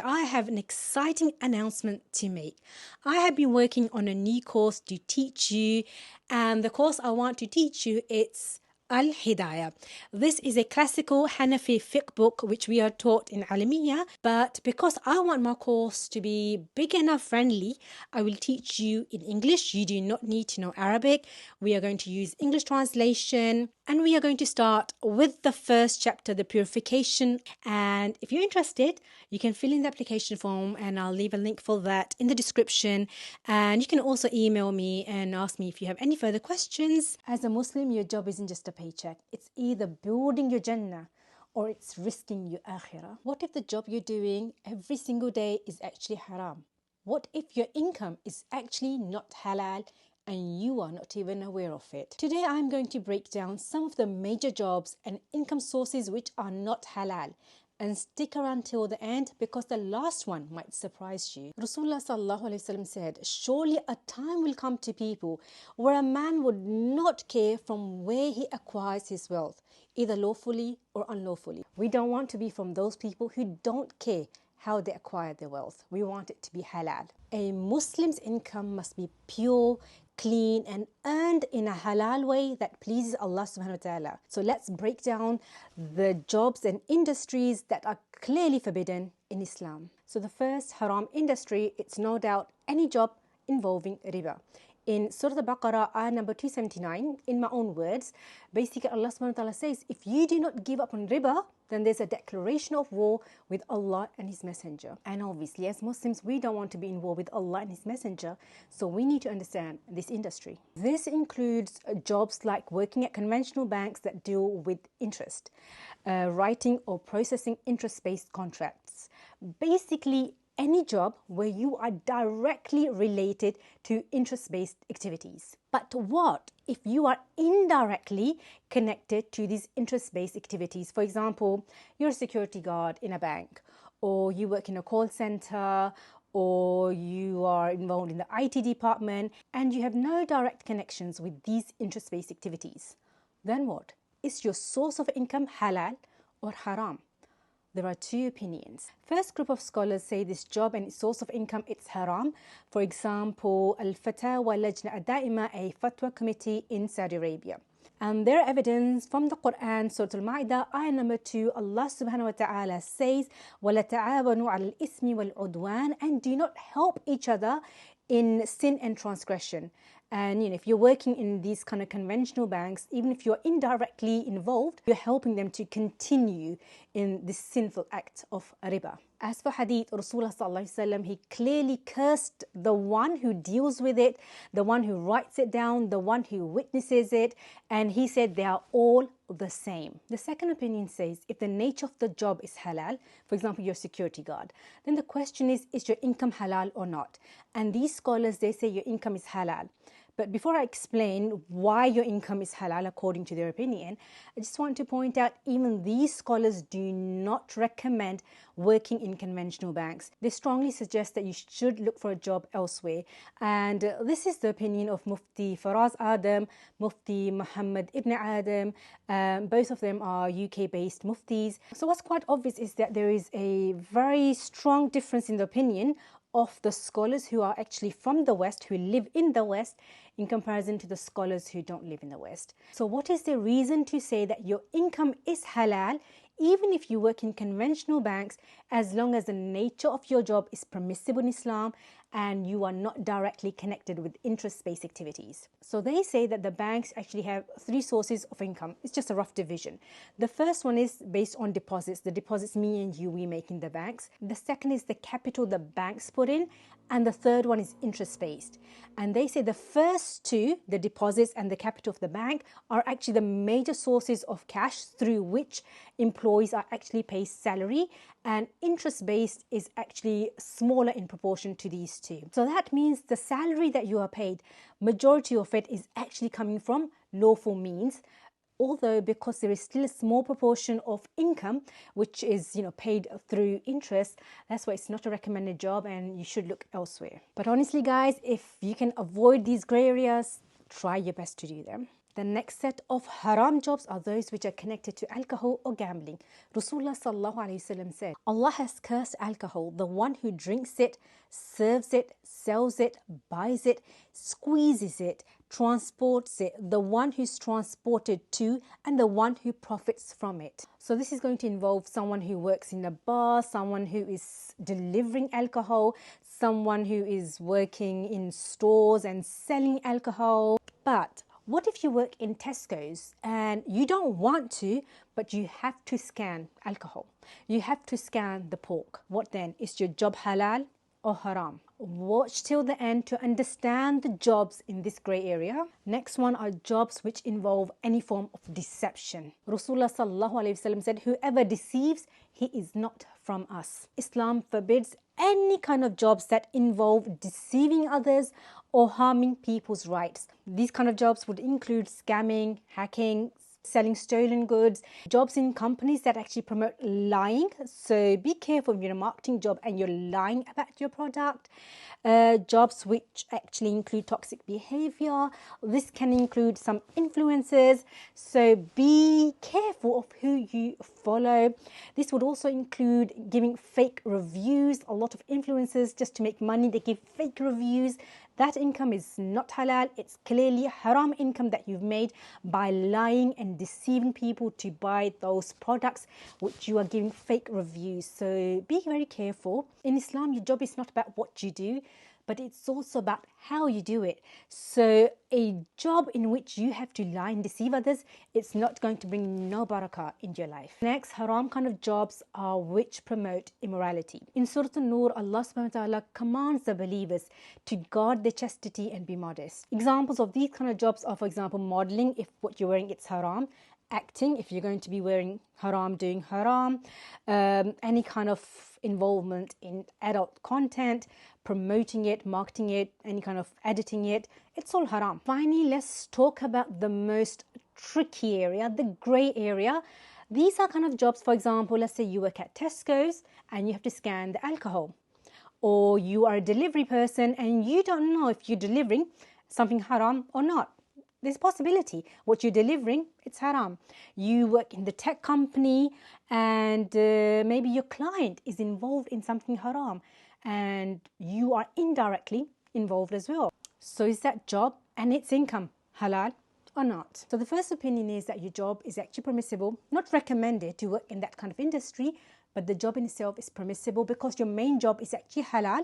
I have an exciting announcement to make. I have been working on a new course to teach you, and the course I want to teach you, it's al-Hidaya. This is a classical Hanafi fiqh book which we are taught in Alamiya, but because I want my course to be beginner friendly, I will teach you in English. You do not need to know Arabic. We are going to use English translation, and we are going to start with the first chapter, the purification. And if you're interested, you can fill in the application form, and I'll leave a link for that in the description. And you can also email me and ask me if you have any further questions. As a Muslim, your job isn't just a paycheck. It's either building your Jannah or it's risking your akhirah. What if the job you're doing every single day is actually haram? What if your income is actually not halal and you are not even aware of it? Today I'm going to break down some of the major jobs and income sources which are not halal. And stick around till the end because the last one might surprise you. Rasulullah sallallahu alaihi wasallam said, surely a time will come to people where a man would not care from where he acquires his wealth, either lawfully or unlawfully. We don't want to be from those people who don't care how they acquire their wealth. We want it to be halal. A Muslim's income must be pure, clean and earned in a halal way that pleases Allah subhanahu wa ta'ala. So let's break down the jobs and industries that are clearly forbidden in Islam. So the first haram industry, it's no doubt any job involving riba. In Surah Al-Baqarah, ayah number 279, in my own words, basically Allah subhanahu wa ta'ala says, if you do not give up on riba, then there's a declaration of war with Allah and His Messenger. And obviously, as Muslims, we don't want to be in war with Allah and His Messenger, so we need to understand this industry. This includes jobs like working at conventional banks that deal with interest, writing or processing interest-based contracts. Basically, any job where you are directly related to interest-based activities. But what if you are indirectly connected to these interest-based activities? For example, you're a security guard in a bank, or you work in a call center, or you are involved in the IT department, and you have no direct connections with these interest-based activities. Then what? Is your source of income halal or haram? There are two opinions. First group of scholars say this job and its source of income, it's haram. For example, Al-Fatawa Lajna Al-Daima, a fatwa committee in Saudi Arabia. And their evidence from the Quran, Surah Al-Ma'idah, ayah number 2, Allah subhanahu wa ta'ala says, وَلَا تَعَاوَنُوا عَلَى الْإِثْمِ وَالْعُدْوَانِ, and do not help each other in sin and transgression. And if you're working in these kind of conventional banks, even if you're indirectly involved, you're helping them to continue in this sinful act of riba. As for hadith, Rasulullah sallallahu alaihi wasallam, he clearly cursed the one who deals with it, the one who writes it down, the one who witnesses it, and he said they are all the same. The second opinion says if the nature of the job is halal, for example, you're a security guard, then the question is your income halal or not? And these scholars, they say your income is halal. But before I explain why your income is halal according to their opinion, I just want to point out even these scholars do not recommend working in conventional banks. They strongly suggest that you should look for a job elsewhere. And this is the opinion of Mufti Faraz Adam, Mufti Muhammad Ibn Adam. Both of them are UK-based muftis. So what's quite obvious is that there is a very strong difference in the opinion of the scholars who are actually from the West, who live in the West, in comparison to the scholars who don't live in the West. So what is the reason to say that your income is halal even if you work in conventional banks, as long as the nature of your job is permissible in Islam and you are not directly connected with interest-based activities? So they say that the banks actually have three sources of income. It's just a rough division. The first one is based on deposits, the deposits me and you, we make in the banks. The second is the capital the banks put in. And the third one is interest-based. And they say the first two, the deposits and the capital of the bank, are actually the major sources of cash through which employees are actually paid salary, and interest-based is actually smaller in proportion to these two. So that means the salary that you are paid, majority of it is actually coming from lawful means, although because there is still a small proportion of income which is paid through interest, that's why it's not a recommended job and you should look elsewhere. But honestly guys, if you can avoid these gray areas, try your best to do them. The next set of haram jobs are those which are connected to alcohol or gambling. Rasulullah sallallahu alaihi wasallam said, Allah has cursed alcohol, the one who drinks it, serves it, sells it, buys it, squeezes it, transports it, the one who's transported to, and the one who profits from it. So this is going to involve someone who works in a bar, someone who is delivering alcohol, someone who is working in stores and selling alcohol. But what if you work in Tesco's and you don't want to, but you have to scan alcohol? You have to scan the pork. What then? Is your job halal or haram? Watch till the end to understand the jobs in this grey area. Next one are jobs which involve any form of deception. Rasulullah sallallahu alaihi wasallam said, whoever deceives, he is not from us. Islam forbids any kind of jobs that involve deceiving others or harming people's rights. These kind of jobs would include scamming, hacking, selling stolen goods, jobs in companies that actually promote lying. So be careful if you're in a marketing job and you're lying about your product. Jobs which actually include toxic behavior. This can include some influencers. So be careful of who you follow. This would also include giving fake reviews. A lot of influencers, just to make money, they give fake reviews. That income is not halal. It's clearly haram income that you've made by lying and deceiving people to buy those products which you are giving fake reviews. So be very careful. In Islam, your job is not about what you do, but it's also about how you do it. So a job in which you have to lie and deceive others, it's not going to bring no barakah in your life. Next, haram kind of jobs are which promote immorality. In Surah An-Nur, Allah subhanahu wa ta'ala commands the believers to guard their chastity and be modest. Examples of these kind of jobs are, for example, modeling, if what you're wearing it's haram. Acting, if you're going to be wearing haram, doing haram. Any kind of involvement in adult content, promoting it, marketing it, any kind of editing it, it's all haram. Finally, let's talk about the most tricky area, the grey area. These are kind of jobs, for example, let's say you work at Tesco's and you have to scan the alcohol. Or you are a delivery person and you don't know if you're delivering something haram or not. There's a possibility what you're delivering, it's haram. You work in the tech company and maybe your client is involved in something haram and you are indirectly involved as well. So is that job and its income halal or not? So the first opinion is that your job is actually permissible, not recommended to work in that kind of industry, but the job in itself is permissible because your main job is actually halal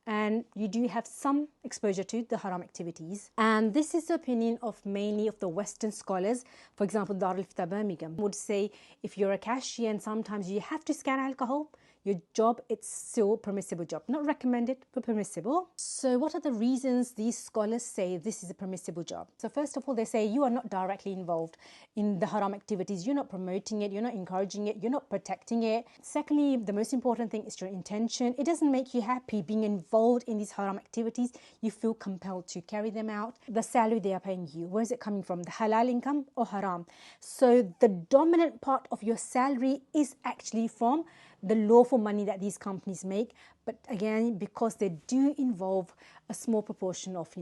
and you do have some exposure to the haram activities. And this is the opinion of mainly of the Western scholars. For example, Dar al-Ifta Birmingham would say if you're a cashier and sometimes you have to scan alcohol, your job, it's still permissible job. Not recommended, but permissible. So what are the reasons these scholars say this is a permissible job? So first of all, they say you are not directly involved in the haram activities. You're not promoting it. You're not encouraging it. You're not protecting it. Secondly, the most important thing is your intention. It doesn't make you happy being involved in these haram activities. You feel compelled to carry them out. The salary they are paying you, where is it coming from? The halal income or haram? So the dominant part of your salary is actually from the lawful money that these companies make. But again, because they do involve a small proportion of,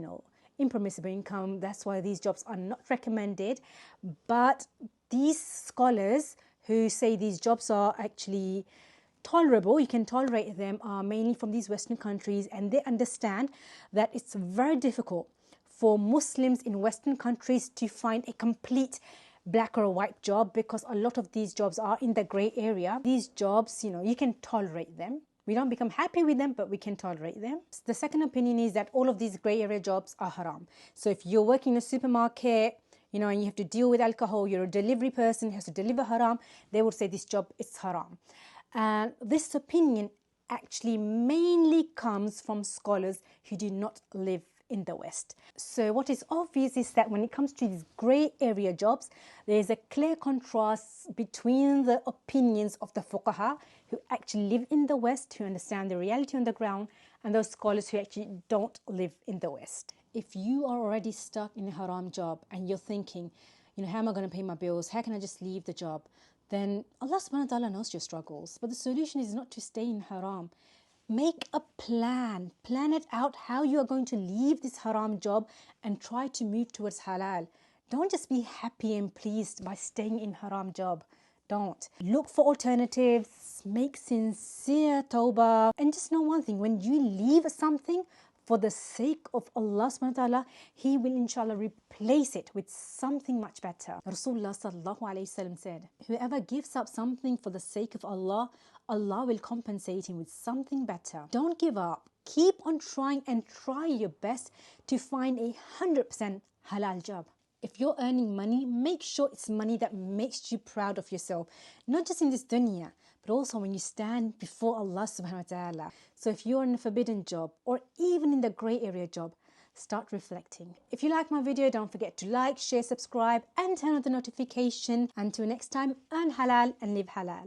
impermissible income, that's why these jobs are not recommended. But these scholars who say these jobs are actually tolerable, you can tolerate them, are mainly from these Western countries, and they understand that it's very difficult for Muslims in Western countries to find a complete black or a white job, because a lot of these jobs are in the grey area. These jobs, you can tolerate them. We don't become happy with them, but we can tolerate them. The second opinion is that all of these grey area jobs are haram. So if you're working in a supermarket, and you have to deal with alcohol, you're a delivery person who has to deliver haram, they would say this job is haram. And this opinion actually mainly comes from scholars who do not live in the West. So what is obvious is that when it comes to these grey area jobs, there is a clear contrast between the opinions of the fuqaha who actually live in the West, who understand the reality on the ground, and those scholars who actually don't live in the West. If you are already stuck in a haram job and you're thinking, how am I going to pay my bills? How can I just leave the job? Then Allah subhanahu wa ta'ala knows your struggles. But the solution is not to stay in haram. Make a plan. Plan it out how you are going to leave this haram job and try to move towards halal. Don't just be happy and pleased by staying in haram job. Don't. Look for alternatives, make sincere tawbah, and just know one thing, when you leave something for the sake of Allah subhanahu wa ta'ala, He will inshallah replace it with something much better. Rasulullah sallallahu alayhi wasallam said, whoever gives up something for the sake of Allah, Allah will compensate him with something better. Don't give up. Keep on trying and try your best to find 100% halal job. If you're earning money, make sure it's money that makes you proud of yourself, not just in this dunya, but also when you stand before Allah subhanahu wa ta'ala. So if you're in a forbidden job or even in the grey area job, start reflecting. If you like my video, don't forget to like, share, subscribe and turn on the notification. Until next time, earn halal and live halal.